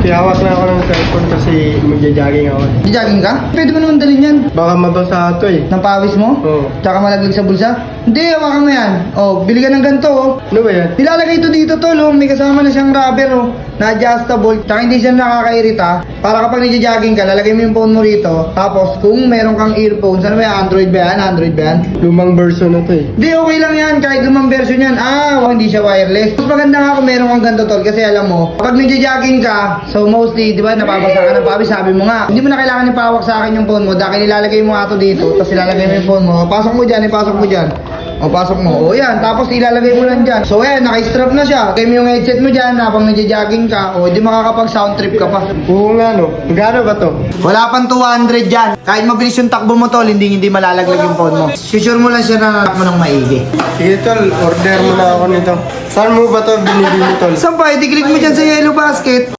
Tiyawak na ako ng cellphone kasi magja-jogging ako. Jogging ka? Pwede mo naman dalhin yan. Baka mabasa ito eh. Ng pawis mo? Oo. Tsaka malaglag sa bulsa? Hindi, hawakan mo yan. Oh, bili ka ng ganito oh. Ano ba yan? Nilalagay ito dito tol oh. May kasama na siyang rubber oh. Na adjustable. Tsaka hindi siya nakakairita. Para kapag nagja-jogging ka, lalagay mo yung phone mo rito. Tapos kung meron kang earphones, ano ba yan? Android ba yan? Android ba yan? Lumang version na to eh. Hindi, okay lang yan. Kahit lumang version yan. Hindi siya wireless. Mas maganda nga kung meron kang ganito tol. Kasi alam mo, kapag nagja-jogging ka, so mostly, di ba, napapasa ka ng pawis. Sabi mo nga, hindi mo na kailangan ipawak sa akin yung phone mo. Dahil ilalagay mo nga ito dito. Tapos ilalagay mo yung phone mo. Pasok mo dyan, ipasok mo dyan. O, pasok mo. O, yan. Tapos ilalagay mo lang dyan. So, yan. Naka-strap na siya. Kaya mo yung headset mo dyan habang nagja-jogging ka. O, di makakapag-sound trip ka pa. Oo nga no. Magkano ba to? Wala pang 200 dyan. Kahit mabilis yung takbo mo tol, hindi malalaglag yung phone mo. Sure mo lang siya na mo ng maigi. Sige tol, order mo na ako nito. Saan mo ba to binibili tol? Saan pa? I-click mo dyan sa yellow basket.